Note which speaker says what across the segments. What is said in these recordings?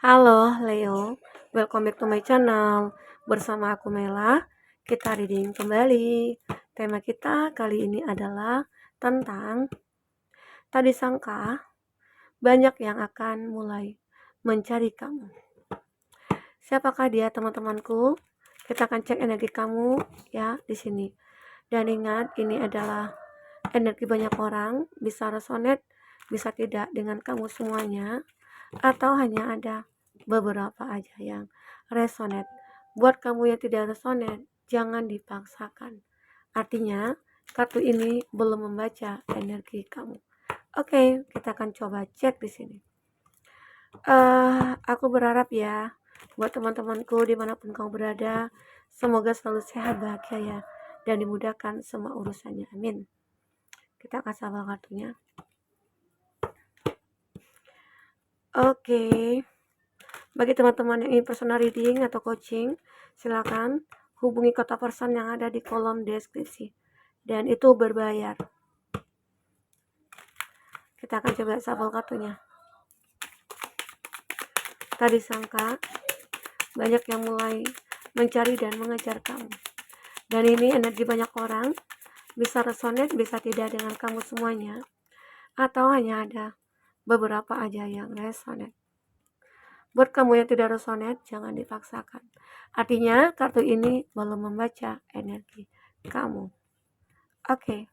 Speaker 1: Halo Leo, welcome back to my channel. Bersama aku Mela, kita reading kembali. Tema kita kali ini adalah tentang tak disangka banyak yang akan mulai mencari kamu. Siapakah dia teman-temanku? Kita akan cek energi kamu ya di sini. Dan ingat, ini adalah energi banyak orang, bisa resonate, bisa tidak dengan kamu semuanya, atau hanya ada beberapa aja yang resonate. Buat kamu yang tidak resonate, jangan dipaksakan. Artinya, kartu ini belum membaca energi kamu. Oke, kita akan coba cek di sini. Aku berharap ya, buat teman-temanku dimanapun kamu berada, semoga selalu sehat, bahagia ya, dan dimudahkan semua urusannya. Amin. Kita akan sabar kartunya. Oke. Bagi teman-teman yang ingin personal reading atau coaching, silakan hubungi kontak person yang ada di kolom deskripsi. Dan itu berbayar. Kita akan coba shuffle kartunya. Tadi sangka banyak yang mulai mencari dan mengejar kamu. Dan ini energi banyak orang, bisa resonate, bisa tidak dengan kamu semuanya, atau hanya ada beberapa aja yang resonate. Buat kamu yang tidak resonate, jangan dipaksakan. Artinya, kartu ini belum membaca energi kamu. Oke.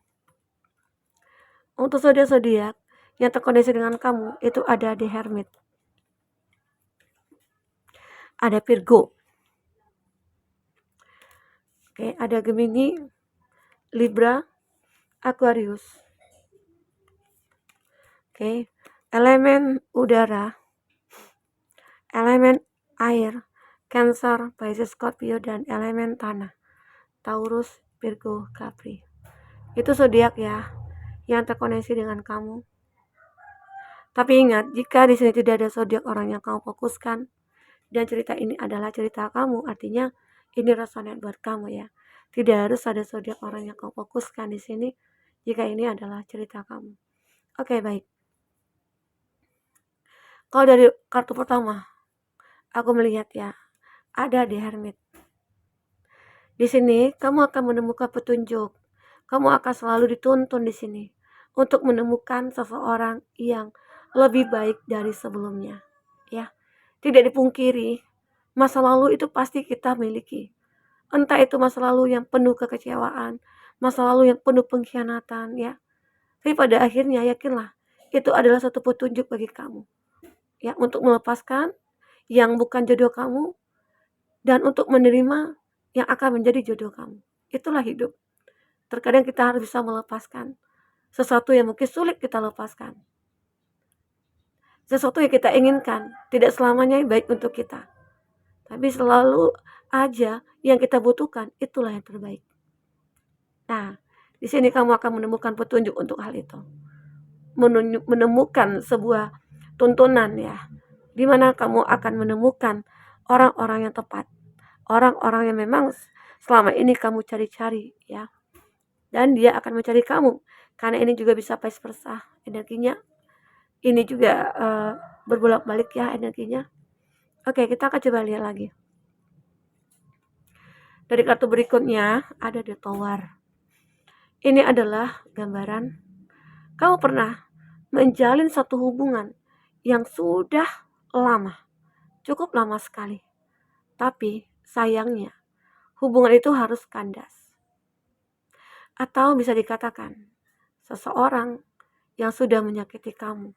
Speaker 1: Untuk zodiak-zodiak yang terkoneksi dengan kamu, itu ada di Hermit. Ada Virgo. Oke, ada Gemini, Libra, Aquarius. Oke, elemen udara, elemen air, Cancer, Pisces, Scorpio, dan elemen tanah, Taurus, Virgo, Capri. Itu zodiak ya yang terkoneksi dengan kamu. Tapi ingat, jika di sini tidak ada zodiak orang yang kamu fokuskan dan cerita ini adalah cerita kamu, artinya ini resonate buat kamu ya. Tidak harus ada zodiak orang yang kamu fokuskan di sini jika ini adalah cerita kamu. Oke, baik. Kalau dari kartu pertama, aku melihat ya, ada di Hermit. Di sini kamu akan menemukan petunjuk. Kamu akan selalu dituntun di sini untuk menemukan seseorang yang lebih baik dari sebelumnya. Ya, tidak dipungkiri, masa lalu itu pasti kita miliki. Entah itu masa lalu yang penuh kekecewaan, masa lalu yang penuh pengkhianatan ya. Tapi pada akhirnya yakinlah, itu adalah satu petunjuk bagi kamu. Ya, untuk melepaskan yang bukan jodoh kamu dan untuk menerima yang akan menjadi jodoh kamu. Itulah hidup. Terkadang kita harus bisa melepaskan sesuatu yang mungkin sulit kita lepaskan. Sesuatu yang kita inginkan tidak selamanya baik untuk kita. Tapi selalu aja yang kita butuhkan itulah yang terbaik. Nah, di sini kamu akan menemukan petunjuk untuk hal itu. Menemukan sebuah tuntunan ya, di mana kamu akan menemukan orang-orang yang tepat, orang-orang yang memang selama ini kamu cari-cari ya, dan dia akan mencari kamu, karena ini juga bisa vice versa energinya, ini juga berbolak-balik ya energinya. Oke, kita akan coba lihat lagi. Dari kartu berikutnya ada The Tower. Ini adalah gambaran kamu pernah menjalin satu hubungan yang sudah lama, cukup lama sekali. Tapi sayangnya, hubungan itu harus kandas. Atau bisa dikatakan, seseorang yang sudah menyakiti kamu,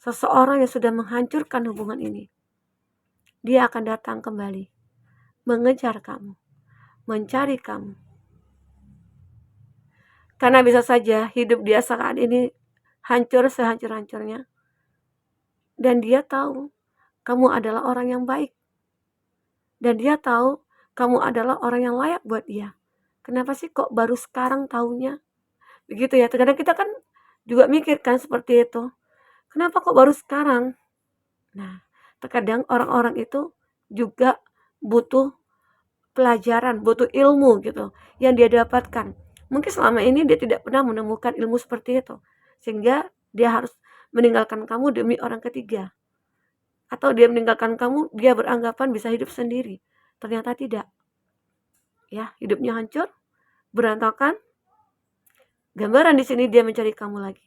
Speaker 1: seseorang yang sudah menghancurkan hubungan ini, dia akan datang kembali, mengejar kamu, mencari kamu. Karena bisa saja hidup dia saat ini hancur sehancur-hancurnya. Dan dia tahu kamu adalah orang yang baik. Dan dia tahu kamu adalah orang yang layak buat dia. Kenapa sih kok baru sekarang taunya? Begitu ya, terkadang kita kan juga mikir kan seperti itu. Kenapa kok baru sekarang? Nah, terkadang orang-orang itu juga butuh pelajaran, butuh ilmu gitu yang dia dapatkan. Mungkin selama ini dia tidak pernah menemukan ilmu seperti itu, sehingga dia harus meninggalkan kamu demi orang ketiga. Atau dia meninggalkan kamu, dia beranggapan bisa hidup sendiri. Ternyata tidak. Ya, hidupnya hancur, berantakan. Gambaran di sini dia mencari kamu lagi.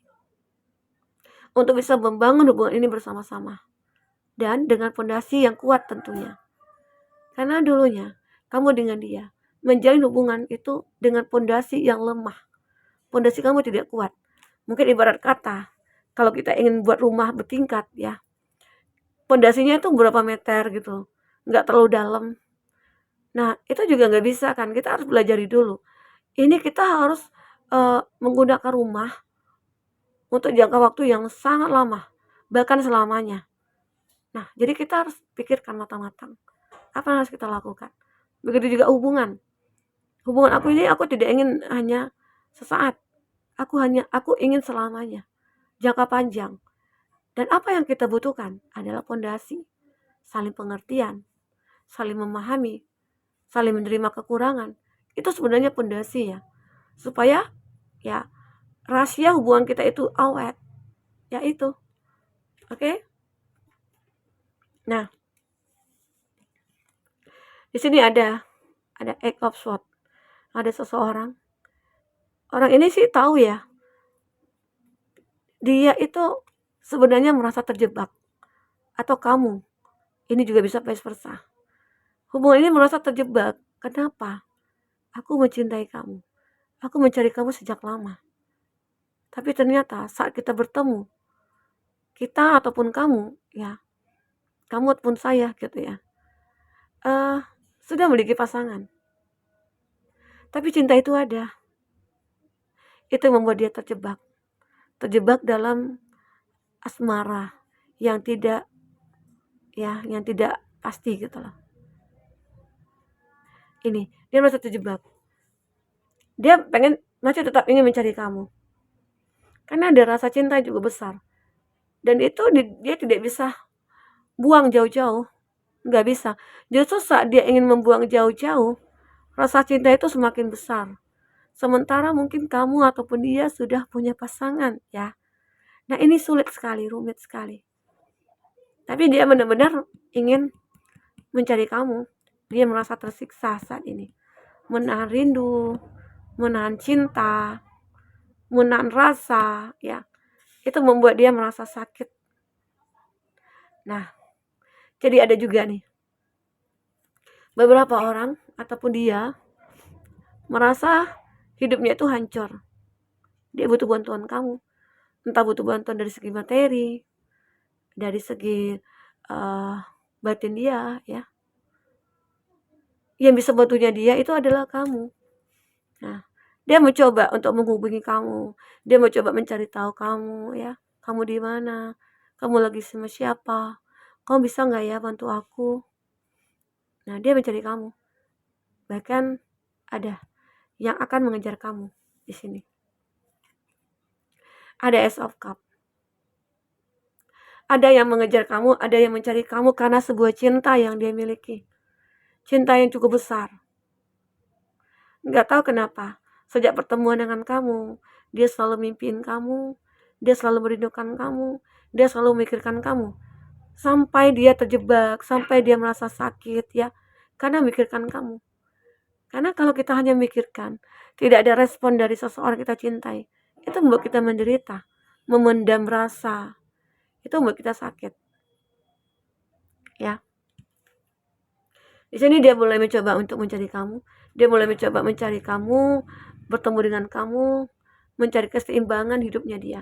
Speaker 1: Untuk bisa membangun hubungan ini bersama-sama. Dan dengan fondasi yang kuat tentunya. Karena dulunya kamu dengan dia menjalin hubungan itu dengan fondasi yang lemah. Fondasi kamu tidak kuat. Mungkin ibarat kata, kalau kita ingin buat rumah bertingkat ya, fondasinya itu berapa meter gitu, nggak terlalu dalam. Nah, itu juga nggak bisa kan, kita harus belajar dulu. Ini kita harus menggunakan rumah untuk jangka waktu yang sangat lama, bahkan selamanya. Nah, jadi kita harus pikirkan matang-matang, apa yang harus kita lakukan. Begitu juga hubungan. Hubungan aku ini aku tidak ingin hanya sesaat. Aku ingin selamanya, jangka panjang. Dan apa yang kita butuhkan adalah fondasi, saling pengertian, saling memahami, saling menerima kekurangan. Itu sebenarnya fondasi ya. Supaya ya rahasia hubungan kita itu awet. Ya itu. Oke? Nah, di sini ada Eight of Swords. Ada seseorang. Orang ini sih tahu ya. Dia itu sebenarnya merasa terjebak. Atau kamu. Ini juga bisa vice versa. Hubungan ini merasa terjebak. Kenapa? Aku mencintai kamu. Aku mencari kamu sejak lama. Tapi ternyata saat kita bertemu, kita ataupun kamu, ya, kamu ataupun saya gitu ya, sudah memiliki pasangan. Tapi cinta itu ada. Itu yang membuat dia terjebak. Terjebak dalam asmara yang tidak pasti gitu loh. Ini, dia merasa terjebak. Dia masih tetap ingin mencari kamu. Karena ada rasa cinta yang juga besar. Dan itu dia tidak bisa buang jauh-jauh. Nggak bisa. Justru saat dia ingin membuang jauh-jauh, rasa cinta itu semakin besar. Sementara mungkin kamu ataupun dia sudah punya pasangan ya. Nah ini sulit sekali, rumit sekali. Tapi dia benar-benar ingin mencari kamu. Dia merasa tersiksa saat ini. Menahan rindu, menahan cinta, menahan rasa ya. Itu membuat dia merasa sakit. Nah, jadi ada juga nih beberapa orang ataupun dia merasa hidupnya itu hancur. Dia butuh bantuan kamu. Entah butuh bantuan dari segi materi, dari segi batin dia ya. Yang bisa bantunya dia itu adalah kamu. Nah, dia mencoba untuk menghubungi kamu. Dia mencoba mencari tahu kamu ya. Kamu di mana? Kamu lagi sama siapa? Kamu bisa nggak ya bantu aku? Nah, dia mencari kamu. Bahkan ada yang akan mengejar kamu di sini. Ada Ace of Cup. Ada yang mengejar kamu, ada yang mencari kamu karena sebuah cinta yang dia miliki. Cinta yang cukup besar. Nggak tahu kenapa. Sejak pertemuan dengan kamu, dia selalu mimpiin kamu, dia selalu merindukan kamu, dia selalu memikirkan kamu. Sampai dia terjebak, sampai dia merasa sakit ya, karena memikirkan kamu. Karena kalau kita hanya memikirkan, tidak ada respon dari seseorang kita cintai, itu membuat kita menderita, memendam rasa, itu membuat kita sakit. Ya. Di sini dia mulai mencoba untuk mencari kamu, dia mulai mencoba mencari kamu, bertemu dengan kamu, mencari keseimbangan hidupnya dia.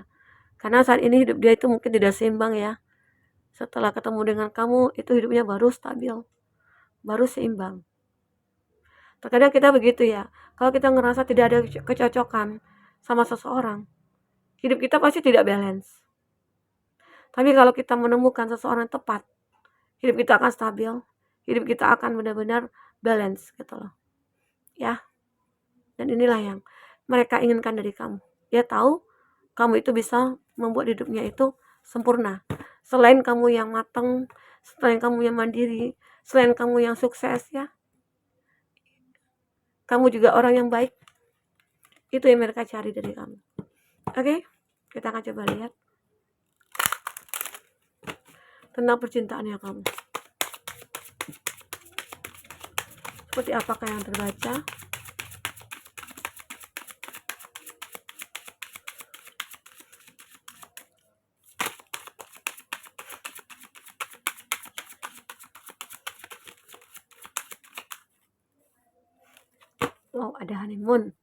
Speaker 1: Karena saat ini hidup dia itu mungkin tidak seimbang ya. Setelah ketemu dengan kamu, itu hidupnya baru stabil, baru seimbang. Terkadang kita begitu ya, kalau kita ngerasa tidak ada kecocokan sama seseorang, hidup kita pasti tidak balance. Tapi kalau kita menemukan seseorang tepat, hidup kita akan stabil, hidup kita akan benar-benar balance gitu loh. Ya. Dan inilah yang mereka inginkan dari kamu. Dia tahu kamu itu bisa membuat hidupnya itu sempurna. Selain kamu yang matang, selain kamu yang mandiri, selain kamu yang sukses ya. Kamu juga orang yang baik. Itu yang mereka cari dari kamu. Oke? Kita akan coba lihat. tentang percintaannya kamu. Seperti apakah yang terbaca? Wow, ada honeymoon.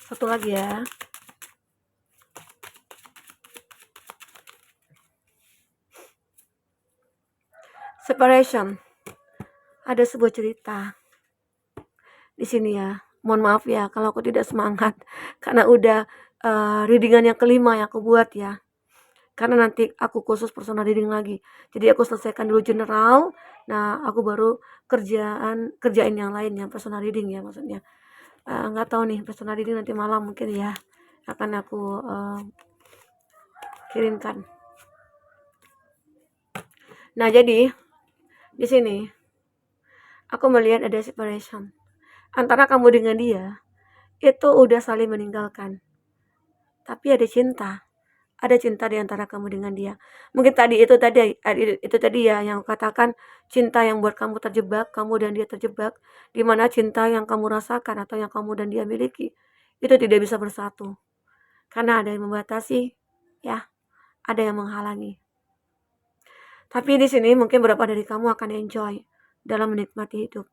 Speaker 1: Satu lagi ya. Separation. Ada sebuah cerita di sini ya. Mohon maaf ya kalau aku tidak semangat karena udah readingan yang kelima yang aku buat ya. Karena nanti aku khusus personal reading lagi. Jadi aku selesaikan dulu general. Nah, aku baru kerjain yang lain yang personal reading ya maksudnya. Nggak tahu nih personal reading nanti malam mungkin ya akan aku kirimkan. Nah, jadi di sini aku melihat ada separation antara kamu dengan dia. Itu udah saling meninggalkan. Tapi ada cinta di antara kamu dengan dia. Mungkin itu tadi ya yang katakan cinta yang buat kamu terjebak, kamu dan dia terjebak, di mana cinta yang kamu rasakan atau yang kamu dan dia miliki itu tidak bisa bersatu. Karena ada yang membatasi, ya, ada yang menghalangi. Tapi di sini mungkin beberapa dari kamu akan enjoy dalam menikmati hidup.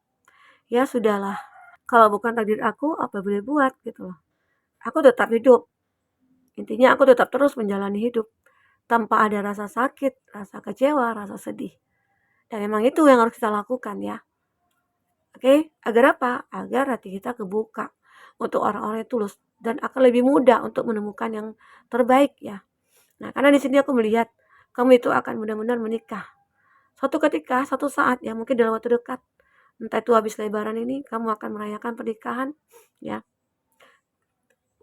Speaker 1: Ya sudahlah, kalau bukan takdir aku, apa boleh buat gitu loh. Aku tetap hidup. Intinya aku tetap terus menjalani hidup tanpa ada rasa sakit, rasa kecewa, rasa sedih. Dan memang itu yang harus kita lakukan ya. Oke, agar apa? Agar hati kita kebuka untuk orang-orang yang tulus dan akan lebih mudah untuk menemukan yang terbaik ya. Nah, karena di sini aku melihat kamu itu akan benar-benar menikah. Suatu ketika, satu saat ya mungkin dalam waktu dekat, entah itu habis lebaran ini kamu akan merayakan pernikahan ya.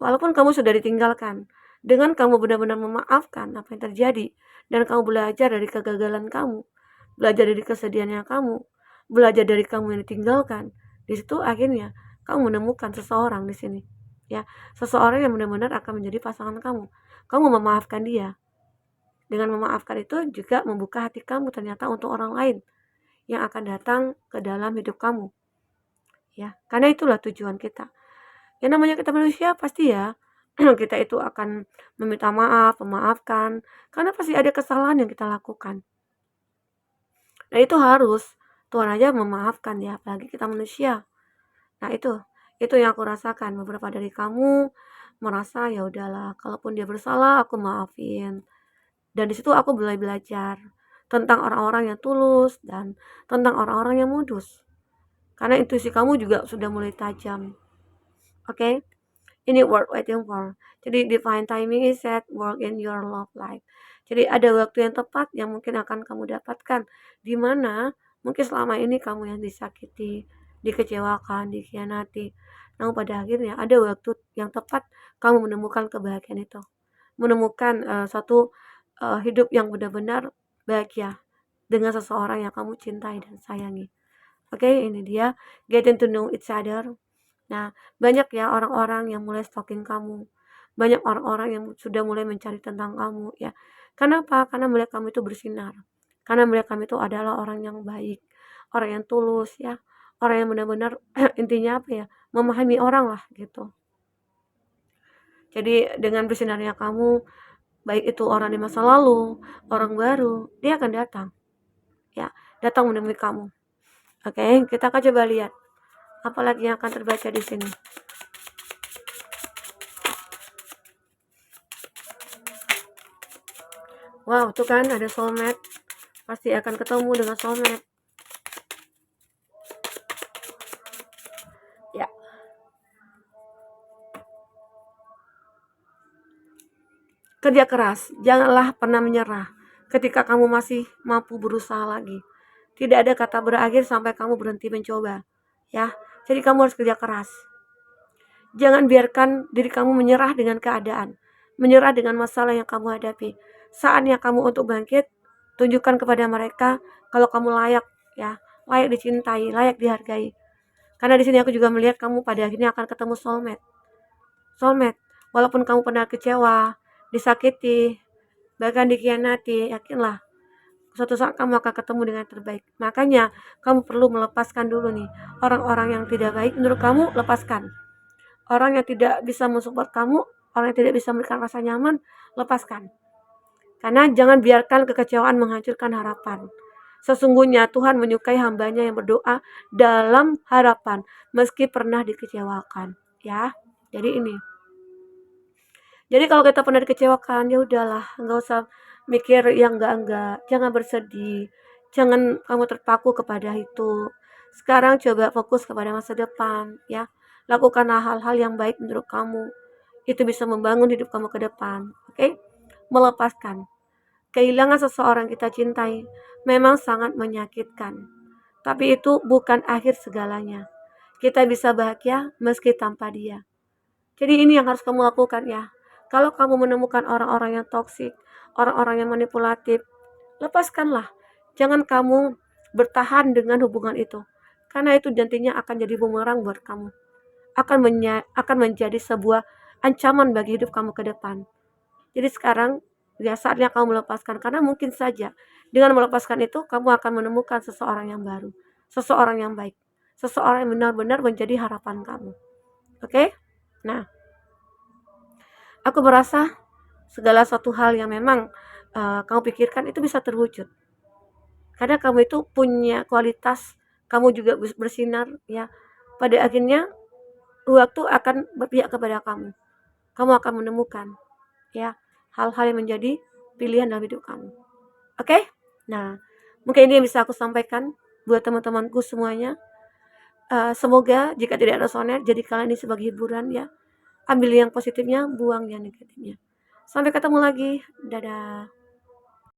Speaker 1: Walaupun kamu sudah ditinggalkan, dengan kamu benar-benar memaafkan apa yang terjadi dan kamu belajar dari kegagalan kamu, belajar dari kesedihannya kamu, belajar dari kamu yang ditinggalkan, di situ akhirnya kamu menemukan seseorang di sini. Ya, seseorang yang benar-benar akan menjadi pasangan kamu. Kamu memaafkan dia. Dengan memaafkan itu juga membuka hati kamu ternyata untuk orang lain yang akan datang ke dalam hidup kamu. Ya, karena itulah tujuan kita. Yang namanya kita manusia pasti ya kita itu akan meminta maaf, memaafkan, karena pasti ada kesalahan yang kita lakukan. Nah itu harus, Tuhan aja memaafkan ya, apalagi kita manusia. Nah itu yang aku rasakan. Beberapa dari kamu merasa ya udahlah, kalaupun dia bersalah aku maafin. Dan di situ aku mulai belajar tentang orang-orang yang tulus dan tentang orang-orang yang modus. Karena intuisi kamu juga sudah mulai tajam. Oke? Ini worth waiting for. Jadi divine timing is set work in your love life. Jadi ada waktu yang tepat yang mungkin akan kamu dapatkan, di mana mungkin selama ini kamu yang disakiti, dikecewakan, dikhianati. Namun pada akhirnya ada waktu yang tepat kamu menemukan kebahagiaan itu, menemukan satu hidup yang benar-benar bahagia dengan seseorang yang kamu cintai dan sayangi. Oke, ini dia getting to know each other. Nah, banyak ya orang-orang yang mulai stalking kamu. Banyak orang-orang yang sudah mulai mencari tentang kamu ya. Kenapa? Karena melihat kamu itu bersinar. Karena melihat kamu itu adalah orang yang baik, orang yang tulus ya, orang yang benar-benar intinya apa ya, memahami orang lah gitu. Jadi dengan bersinarnya kamu, baik itu orang di masa lalu, orang baru, dia akan datang. Ya, datang menemui kamu. Oke, kita akan coba lihat apalagi yang akan terbaca di sini. Wow, tuh kan ada soulmate. Pasti akan ketemu dengan soulmate. Ya. Kerja keras, janganlah pernah menyerah ketika kamu masih mampu berusaha lagi. Tidak ada kata berakhir sampai kamu berhenti mencoba. Ya, jadi kamu harus kerja keras. Jangan biarkan diri kamu menyerah dengan keadaan, menyerah dengan masalah yang kamu hadapi. Saatnya kamu untuk bangkit, tunjukkan kepada mereka kalau kamu layak, ya, layak dicintai, layak dihargai. Karena di sini aku juga melihat kamu pada akhirnya akan ketemu soulmate. Soulmate, Walaupun kamu pernah kecewa, disakiti, bahkan dikhianati, yakinlah suatu saat kamu akan ketemu dengan yang terbaik. Makanya kamu perlu melepaskan dulu nih orang-orang yang tidak baik menurut kamu, lepaskan. Orang yang tidak bisa mensupport kamu, orang yang tidak bisa memberikan rasa nyaman, lepaskan. Karena jangan biarkan kekecewaan menghancurkan harapan. Sesungguhnya Tuhan menyukai hambanya yang berdoa dalam harapan, meski pernah dikecewakan. Ya, jadi ini. Jadi kalau kita pernah dikecewakan, ya udahlah, nggak usah mikir yang enggak, jangan bersedih, jangan kamu terpaku kepada itu. Sekarang coba fokus kepada masa depan, ya. Lakukanlah hal-hal yang baik menurut kamu. Itu bisa membangun hidup kamu ke depan, oke? Melepaskan. Kehilangan seseorang kita cintai memang sangat menyakitkan, tapi itu bukan akhir segalanya. Kita bisa bahagia meski tanpa dia. Jadi ini yang harus kamu lakukan ya. Kalau kamu menemukan orang-orang yang toksik, orang-orang yang manipulatif, lepaskanlah. Jangan kamu bertahan dengan hubungan itu. Karena itu nantinya akan jadi bumerang buat kamu. Akan menjadi sebuah ancaman bagi hidup kamu ke depan. Jadi sekarang ya saatnya kamu melepaskan, karena mungkin saja dengan melepaskan itu kamu akan menemukan seseorang yang baru, seseorang yang baik, seseorang yang benar-benar menjadi harapan kamu. Oke? Nah, aku merasa segala suatu hal yang memang kamu pikirkan itu bisa terwujud. Karena kamu itu punya kualitas, kamu juga bersinar ya. Pada akhirnya waktu akan berpihak kepada kamu. Kamu akan menemukan ya hal-hal yang menjadi pilihan dalam hidup kamu. Oke? Nah, mungkin ini yang bisa aku sampaikan buat teman-temanku semuanya. Semoga jika tidak resonan, jadi kalian ini sebagai hiburan ya. Ambil yang positifnya, buang yang negatifnya. Sampai ketemu lagi. Dadah.